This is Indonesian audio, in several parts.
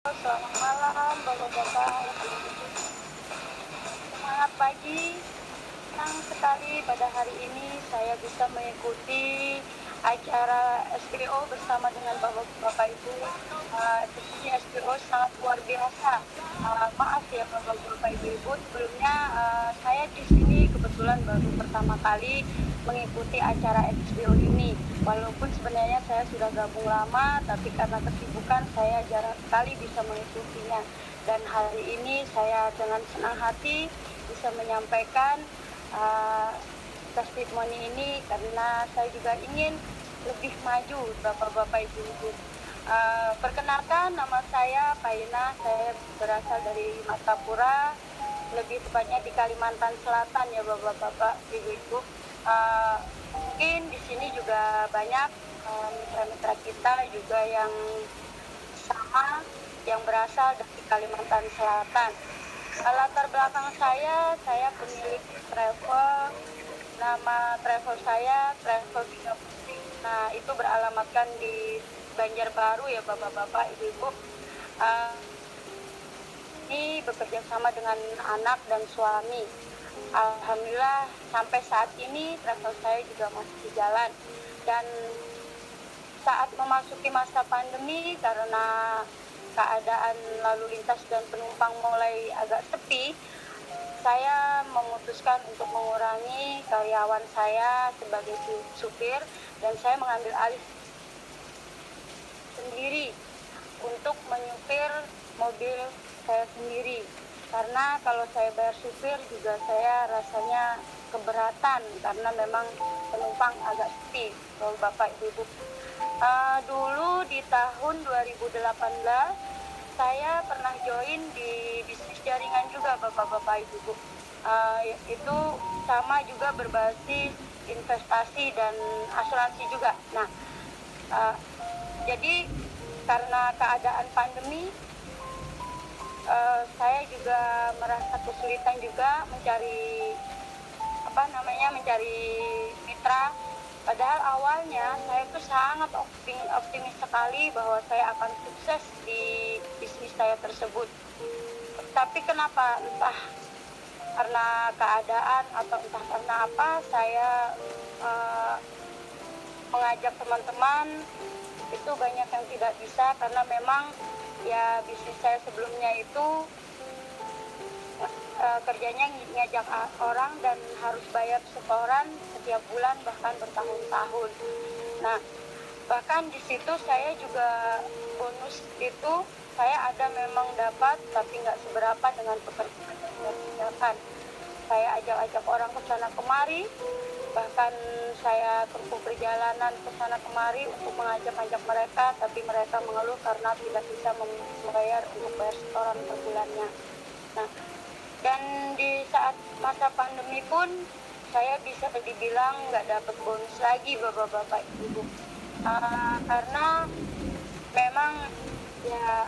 Selamat malam, Bapak-Bapak. Semangat pagi. Senang sekali pada hari ini saya bisa mengikuti acara SPO bersama dengan Bapak-Bapak Ibu. Tentunya SPO sangat luar biasa. Maaf ya Bapak-Bapak Ibu, sebelumnya saya di sini kebetulan baru pertama kali mengikuti acara SPO ini. Walaupun sebenarnya saya sudah gabung lama, tapi karena kesibukan saya jarang sekali bisa mengikutinya. Dan hari ini saya dengan senang hati bisa menyampaikan testimoni ini karena saya juga ingin lebih maju Bapak-Bapak Ibu. Perkenalkan, nama saya Paina, saya berasal dari Martapura, lebih tepatnya di Kalimantan Selatan ya Bapak-Bapak Ibu. Mungkin di sini juga banyak mitra-mitra kita juga yang sama yang berasal dari Kalimantan Selatan. Latar belakang saya pemilik travel. Nama travel saya Travel Bina Putri. Nah, itu beralamatkan di Banjarbaru ya Bapak-Bapak, Ibu-Ibu. Ini bekerja sama dengan anak dan suami. Alhamdulillah sampai saat ini travel saya juga masih jalan. Dan saat memasuki masa pandemi karena keadaan lalu lintas dan penumpang mulai agak sepi, saya memutuskan untuk mengurangi karyawan saya sebagai supir dan saya mengambil alih sendiri untuk menyupir mobil saya sendiri. Karena kalau saya bayar supir juga saya rasanya keberatan karena memang penumpang agak sepi, Bapak Ibu. Dulu di tahun 2018 saya pernah join di bisnis jaringan juga Bapak-Bapak Ibu. Itu sama juga berbasis investasi dan asuransi juga. Nah, jadi karena keadaan pandemi, saya juga merasa kesulitan juga mencari mitra. Padahal awalnya saya itu sangat optimis sekali bahwa saya akan sukses di bisnis saya tersebut. Tapi kenapa, entah karena keadaan atau entah karena apa, saya mengajak teman-teman itu banyak yang tidak bisa karena memang ya bisnis saya sebelumnya itu kerjanya ngajak orang dan harus bayar setoran setiap bulan bahkan bertahun-tahun. Nah, bahkan di situ saya juga bonus itu saya ada memang dapat tapi nggak seberapa dengan pekerjaan yang saya kerjakan. Saya ajak-ajak orang ke sana kemari, bahkan saya tempuh perjalanan ke sana kemari untuk mengajak-ajak mereka, tapi mereka mengeluh karena tidak bisa membayar untuk bayar setoran per bulannya. Nah, dan di saat masa pandemi pun saya bisa dibilang nggak dapat bonus lagi Bapak-Bapak Ibu. Karena memang ya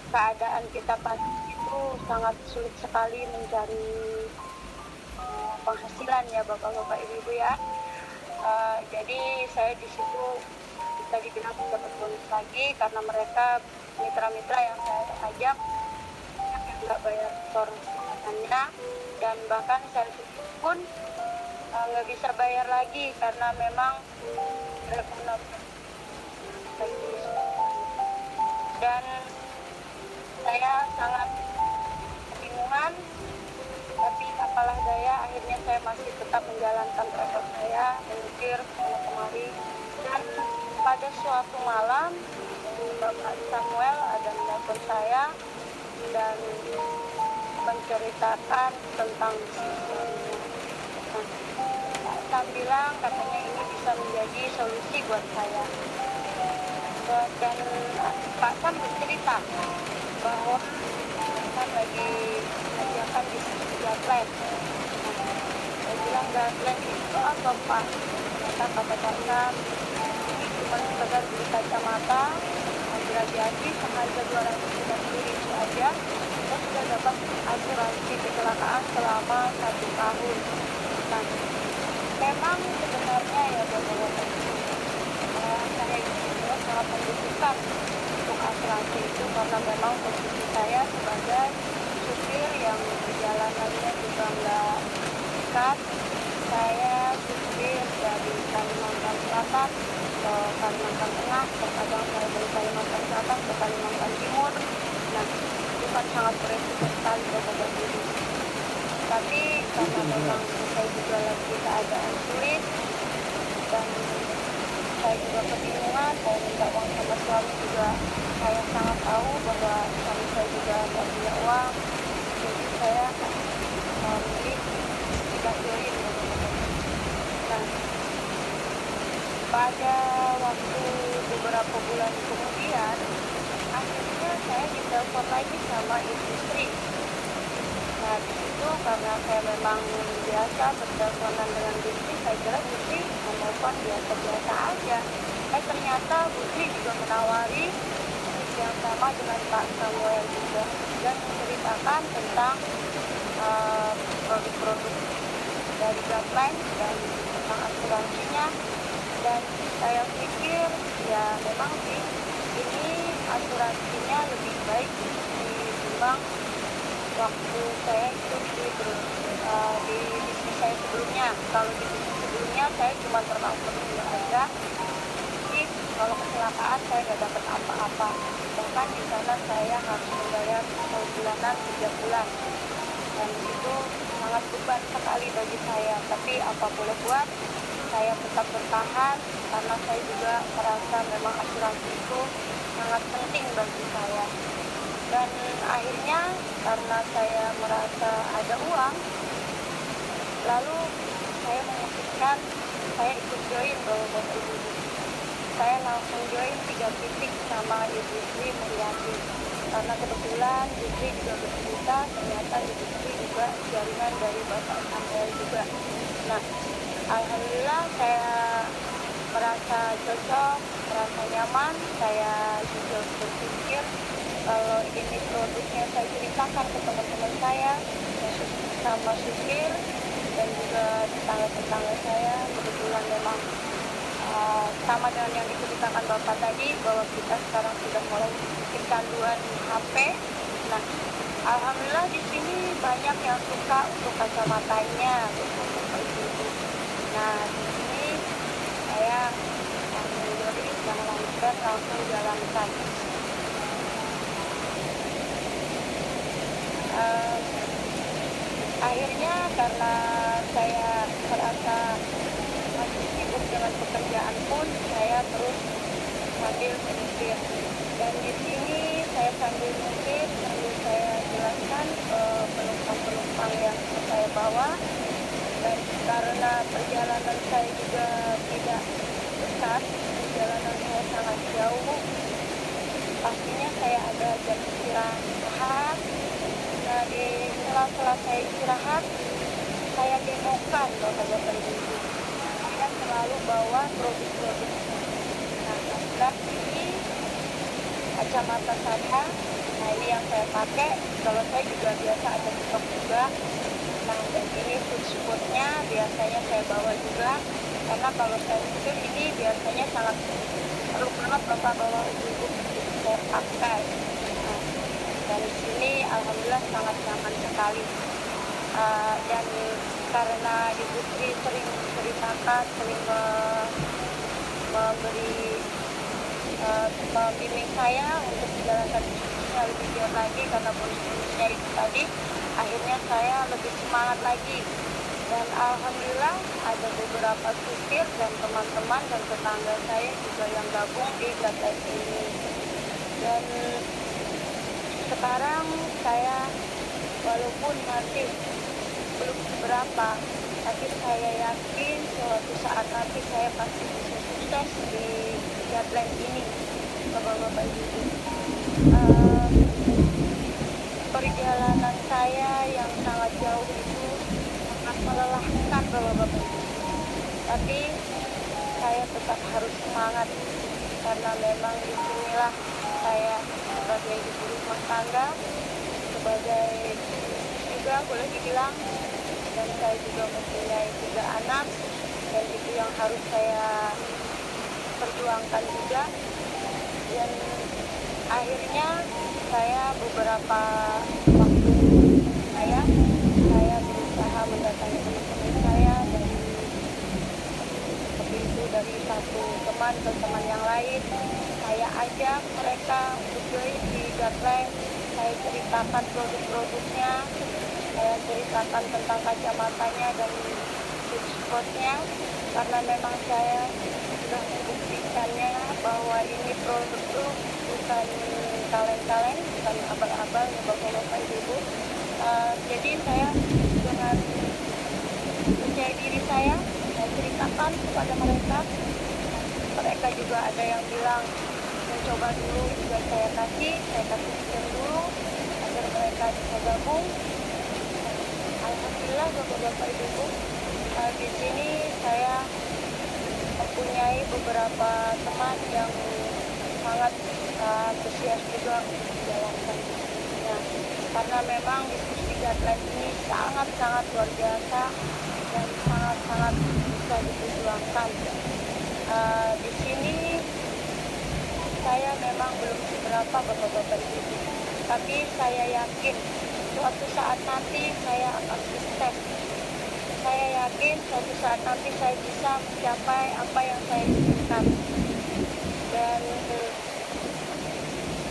keadaan kita pandemi itu sangat sulit sekali mencari penghasilan ya Bapak-Bapak Ibu ya. Jadi saya di situ bisa dibilang dapat bonus lagi karena mereka mitra-mitra yang saya ajak yang nggak bayar setor dan bahkan saya pun nggak bisa bayar lagi karena memang dan saya sangat kebingungan, tapi apalah daya akhirnya saya masih tetap menjalankan travel saya, mengukir sana kemari. Dan pada suatu malam Bapak Samuel ada menelpon saya dan menceritakan tentang bisnisnya. Pak Sam bilang katanya ini bisa menjadi solusi buat saya. Dan Pak Sam bercerita bahwa kan lagi mengerjakan bisnis guideline. Saya bilang guideline itu apa Pak? Kata Pak Sam, ini cuma sekedar beli kacamata, ambil hati-hati seharga 250 ribu aja. Saya sudah dapat asuransi kecelakaan selama 1 tahun. Nah, memang sebenarnya ya Bapak-Bapak, saya juga sangat membutuhkan untuk asuransi itu karena memang posisi saya sebagai supir yang perjalanannya juga nggak dekat. Saya supir dari Kalimantan Selatan ke Kalimantan Tengah, terkadang saya dari Kalimantan Selatan ke Kalimantan Timur. Nah, itu kan sangat beresiko sekali Bapak Ibu. Tapi karena memang saya juga lagi keadaan sulit dan saya juga kebingungan, saya minta uang sama suami juga. Saya sangat tahu bahwa suami saya juga nggak punya uang, jadi saya memilih tidak join. Nah, pada waktu beberapa bulan kemudian, akhirnya saya ditelepon lagi sama istri. Nah, di situ karena saya memang biasa berteleponan dengan Butri, saya kira Butri menelpon biasa-biasa aja. Ternyata Butri juga menawari yang sama dengan Pak Samuel juga dan menceritakan tentang produk-produk dari Gapline dan tentang asuransinya. Dan saya pikir ya memang sih ini asuransinya lebih baik ditimbang waktu saya itu di bisnis saya sebelumnya. Kalau di bisnis sebelumnya saya cuma pernah berdua aja, jadi kalau kecelakaan saya nggak dapat apa-apa. Bahkan di sana saya harus membayar bulanan 3 bulan, dan itu sangat beban sekali bagi saya. Tapi apa boleh buat, saya tetap bertahan karena saya juga merasa memang asuransi itu sangat penting bagi saya. Dan akhirnya karena saya merasa ada uang, lalu saya memutuskan saya ikut join Bapak Ibu. Saya langsung join 3 titik sama Ibu Sri Mulyati karena kebetulan Ibu Sri juga bercerita ternyata Ibu Sri juga jaringan dari Bapak Samuel juga. Nah, alhamdulillah saya merasa cocok, merasa nyaman. Saya juga berpikir kalau ini produknya saya ceritakan ke teman-teman saya sama supir dan juga tetangga-tetangga saya. Kebetulan memang sama dengan yang diceritakan Bapak tadi, bahwa kita sekarang sudah mulai kecanduan HP. Nah, alhamdulillah di sini banyak yang suka untuk kacamatanya gitu. Nah, di sini saya menjadi yang lancar langsung jalankan. Akhirnya karena saya merasa masih sibuk dengan pekerjaan pun, saya terus sambil menyetir. Dan di sini saya sambil menyetir, sambil saya jelaskan ke penumpang-penumpang yang saya bawa. Dan karena perjalanan saya juga tidak dekat, perjalanan saya sangat jauh, pastinya saya ada jam istirahat. Nah, di sela-sela saya istirahat, saya demokan Bapak-Bapak Ibu. Saya selalu bawa produk-produk. Nah, sebelah sini kacamata saya. Nah, ini yang saya pakai. Kalau saya juga biasa ada stok juga. Nah, dan ini food-foodnya biasanya saya bawa juga. Karena kalau saya pikir ini biasanya sangat perlu banget Bapak bawa ibu saya pakai. Nah, dan di sini alhamdulillah sangat nyaman sekali. Dan karena Ibu Sri sering menceritakan, sering membimbing saya untuk menjalankan bisnisnya lebih giat lagi karena bonus-bonusnya itu tadi, akhirnya saya lebih semangat lagi. Dan alhamdulillah ada beberapa supir dan teman-teman dan tetangga saya juga yang gabung di Gapline ini. Dan sekarang saya walaupun masih belum seberapa, tapi saya yakin suatu saat nanti saya pasti bisa sukses di Gapline ini, Bapak-Bapak Ibu. Perjalanan saya yang sangat jauh itu sangat melelahkan Bapak-Bapak Ibu. Tapi saya tetap harus semangat karena memang disinilah saya sebagai ibu rumah tangga, sebagai juga boleh dibilang, dan saya juga mempunyai 3 anak, dan itu yang harus saya perjuangkan juga. Dan Akhirnya saya beberapa waktu saya berusaha mendatangi teman-teman saya dan seperti itu dari satu teman ke teman yang lain. Saya ajak mereka untuk join di Gatland. Saya ceritakan produk-produknya, saya ceritakan tentang kacamatanya dan spotnya, karena memang saya sudah membuktikannya bahwa ini produk itu bukan kaleng-kaleng, bukan abal-abal ya bapak-bapak ibu. Jadi saya dengan percaya diri saya ceritakan kepada mereka. Mereka juga ada yang bilang mencoba dulu, juga saya kasih izin dulu agar mereka bisa gabung. Alhamdulillah bapak-bapak ibu, di sini saya mempunyai beberapa teman yang sangat antusias juga untuk menjalankan bisnisnya, karena memang bisnis Gatland ini sangat-sangat luar biasa dan sangat-sangat bisa diperjuangkan. Di sini saya memang belum seberapa bapak-bapak ibu, tapi saya yakin suatu saat nanti saya akan sukses. Saya yakin suatu saat nanti saya bisa mencapai apa yang saya inginkan. Dan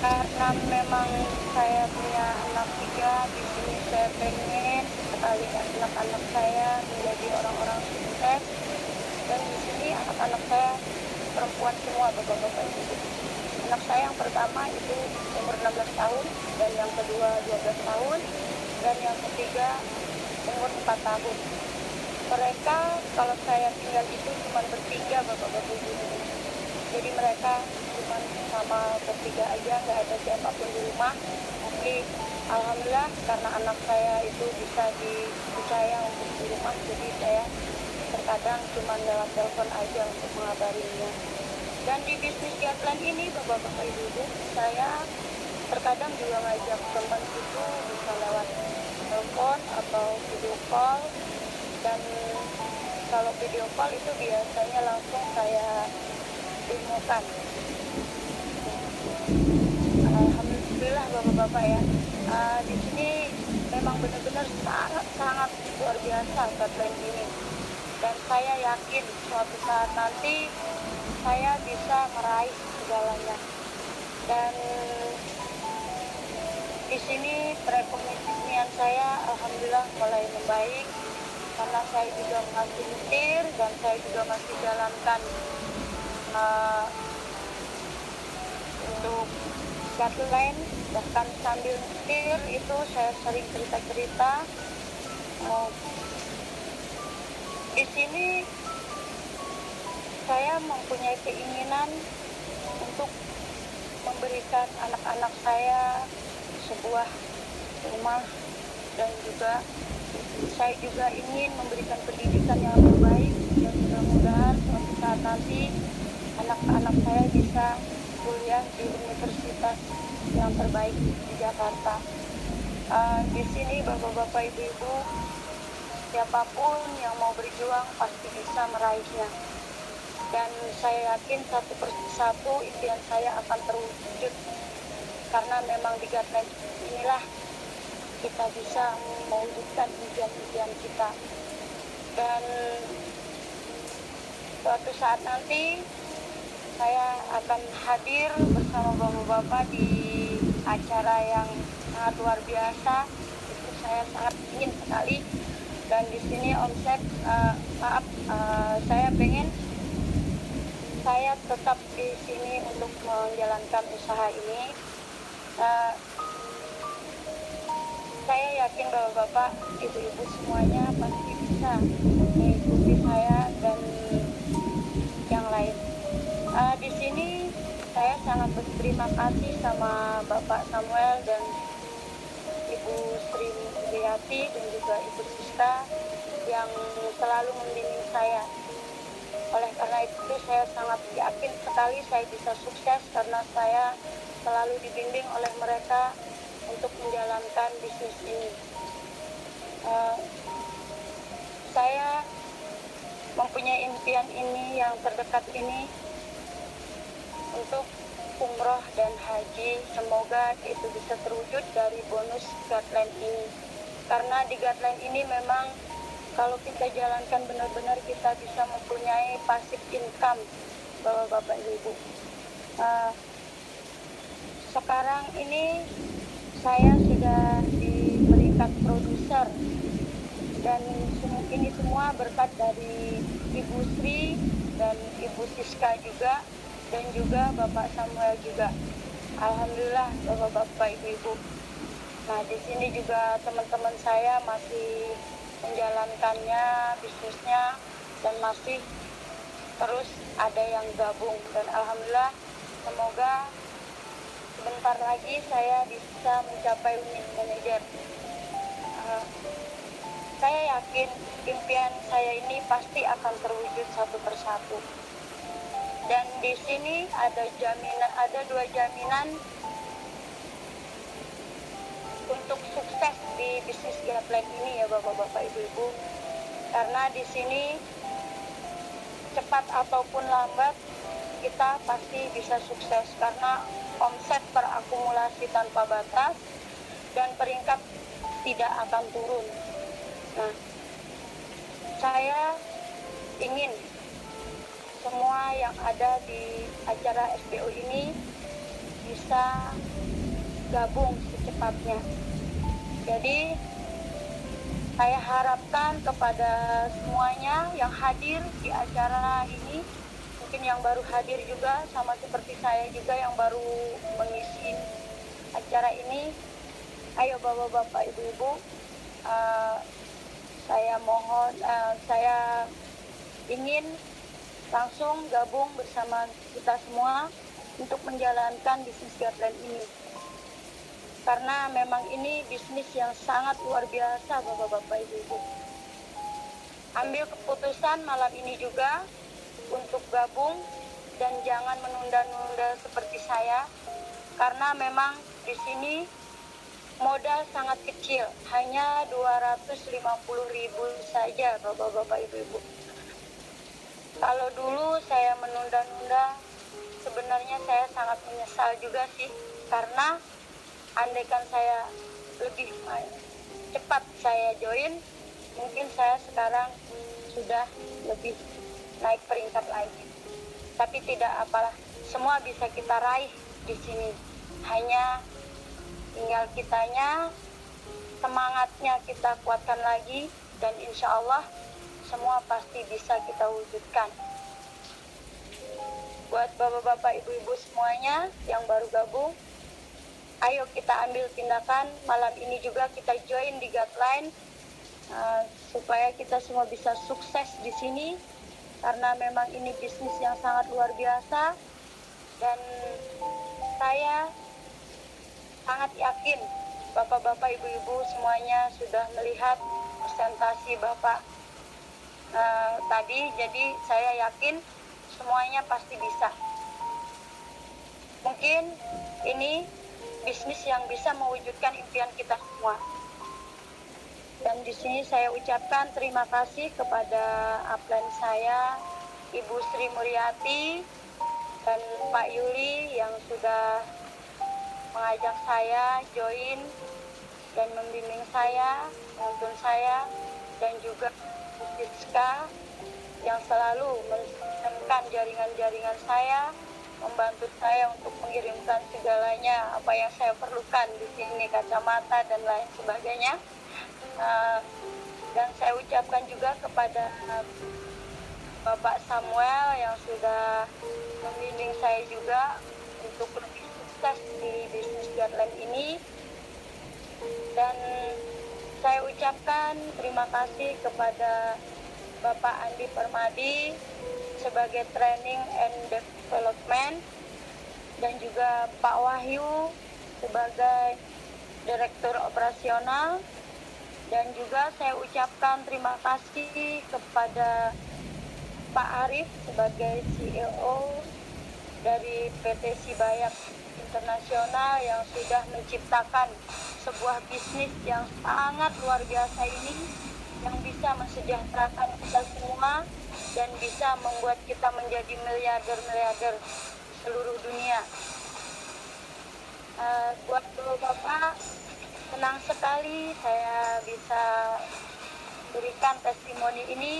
karena memang saya punya anak 3, di sini saya pengen sekali anak-anak saya menjadi orang-orang sukses. Dan di sini anak-anak saya perempuan semua bapak-bapak ibu. Anak saya yang pertama itu umur 16 tahun, dan yang kedua 12 tahun, dan yang ketiga umur 4 tahun. Mereka kalau saya tinggal itu cuma bertiga bapak-bapak ibu. Jadi mereka cuma sama bertiga aja, nggak ada siapapun di rumah. Tapi alhamdulillah karena anak saya itu bisa dipercaya untuk di rumah, jadi saya terkadang cuma lewat telepon aja untuk mengabarinya. Dan di bisnis Gatland ini bapak-bapak ibu, saya terkadang juga ngajak teman itu bisa lewat telepon atau video call. Dan kalau video call itu biasanya langsung saya demokan. Alhamdulillah bapak-bapak ya, di sini memang benar-benar sangat-sangat luar biasa Gatland ini. Dan saya yakin suatu saat nanti saya bisa meraih segalanya. Dan di sini perekonomian saya alhamdulillah mulai membaik, karena saya juga masih nyetir dan saya juga masih jalankan untuk Gatland. Bahkan sambil nyetir itu saya sering cerita-cerita. Di sini saya mempunyai keinginan untuk memberikan anak-anak saya sebuah rumah, dan juga saya juga ingin memberikan pendidikan yang terbaik, dan mudah-mudahan suatu saat nanti anak-anak saya bisa kuliah di universitas yang terbaik di Jakarta. Di sini bapak-bapak ibu-ibu, siapapun yang mau berjuang pasti bisa meraihnya. Dan saya yakin satu persatu impian saya akan terwujud, karena memang di Gatland inilah kita bisa mewujudkan impian-impian kita. Dan suatu saat nanti saya akan hadir bersama bapak-bapak di acara yang sangat luar biasa. Itu saya sangat ingin sekali. Dan di sini omset saya pengen saya tetap di sini untuk menjalankan usaha ini. Saya yakin bapak-bapak, ibu-ibu semuanya pasti bisa mengikuti saya dan yang lain. Di sini saya sangat berterima kasih sama Bapak Samuel dan Ibu Sri Mulyati dan juga Ibu Siska yang selalu membimbing saya. Oleh karena itu saya sangat yakin sekali saya bisa sukses, karena saya selalu dibimbing oleh mereka untuk menjalankan bisnis ini. Saya mempunyai impian ini yang terdekat ini untuk umroh dan haji. Semoga itu bisa terwujud dari bonus guideline ini. Karena di guideline ini memang kalau kita jalankan benar-benar kita bisa mempunyai passive income, Bapak Ibu. Sekarang ini saya sudah di peringkat produser, dan ini semua berkat dari Ibu Sri dan Ibu Siska juga, dan juga Bapak Samuel juga. Alhamdulillah Bapak-bapak, Ibu-ibu. Nah, di sini juga teman-teman saya masih menjalankannya bisnisnya, dan masih terus ada yang gabung, dan alhamdulillah semoga sebentar lagi saya bisa mencapai unit manajer. Saya yakin impian saya ini pasti akan terwujud satu persatu. Dan di sini ada dua jaminan untuk sukses di bisnis guideline ini ya Bapak-bapak, Ibu-ibu. Karena di sini cepat ataupun lambat kita pasti bisa sukses, karena omset terakumulasi tanpa batas dan peringkat tidak akan turun. Nah, saya ingin semua yang ada di acara SBO ini bisa gabung secepatnya. Jadi saya harapkan kepada semuanya yang hadir di acara ini, mungkin yang baru hadir juga sama seperti saya juga yang baru mengisi acara ini, ayo Bapak-bapak, Ibu-ibu, saya ingin langsung gabung bersama kita semua untuk menjalankan bisnis guideline ini. Karena memang ini bisnis yang sangat luar biasa Bapak-bapak, Ibu-ibu. Ambil keputusan malam ini juga untuk gabung, dan jangan menunda-nunda seperti saya, karena memang di sini modal sangat kecil, hanya 250.000 saja Bapak-bapak, Ibu-ibu. Kalau dulu saya menunda-nunda, sebenarnya saya sangat menyesal juga sih, karena andaikan saya lebih cepat saya join, mungkin saya sekarang sudah lebih naik peringkat lagi. Tapi tidak apalah, semua bisa kita raih di sini. Hanya tinggal kitanya, semangatnya kita kuatkan lagi, dan insya Allah semua pasti bisa kita wujudkan. Buat bapak-bapak, ibu-ibu semuanya yang baru gabung, ayo kita ambil tindakan. Malam ini juga kita join di guideline, supaya kita semua bisa sukses di sini, karena memang ini bisnis yang sangat luar biasa. Dan saya sangat yakin bapak-bapak, ibu-ibu semuanya sudah melihat presentasi bapak tadi, jadi saya yakin semuanya pasti bisa. Mungkin ini bisnis yang bisa mewujudkan impian kita semua. Dan di sini saya ucapkan terima kasih kepada upline saya, Ibu Sri Muryati dan Pak Yuli yang sudah mengajak saya join dan membimbing saya, menuntun saya, dan juga Bu Siska yang selalu menekan jaringan-jaringan saya, membantu saya untuk mengirimkan segalanya apa yang saya perlukan di sini, kacamata dan lain sebagainya. Dan saya ucapkan juga kepada Bapak Samuel yang sudah membimbing saya juga untuk lebih sukses di bisnis guideline ini. Dan saya ucapkan terima kasih kepada Bapak Andi Permadi sebagai training and development, dan juga Pak Wahyu sebagai direktur operasional. Dan juga saya ucapkan terima kasih kepada Pak Arif sebagai CEO dari PT Sibayak Internasional yang sudah menciptakan sebuah bisnis yang sangat luar biasa ini, yang bisa mensejahterakan kita semua dan bisa membuat kita menjadi miliarder-miliarder seluruh dunia. Buat Bapak, senang sekali saya bisa berikan testimoni ini.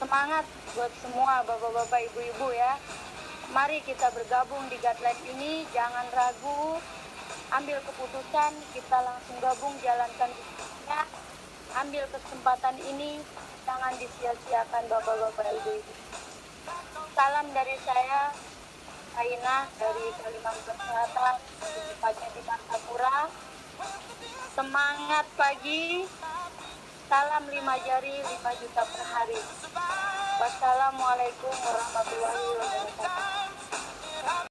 Semangat buat semua bapak-bapak, ibu-ibu ya. Mari kita bergabung di Guideline ini, jangan ragu, ambil keputusan, kita langsung gabung, jalankan bisnisnya, ambil kesempatan ini, jangan disia-siakan bapak-bapak, ibu-ibu. Salam dari saya, Aina dari Kalimantan Selatan, tepatnya di Martapura. Semangat pagi, salam 5 jari, 5 juta per hari. Wassalamualaikum warahmatullahi wabarakatuh.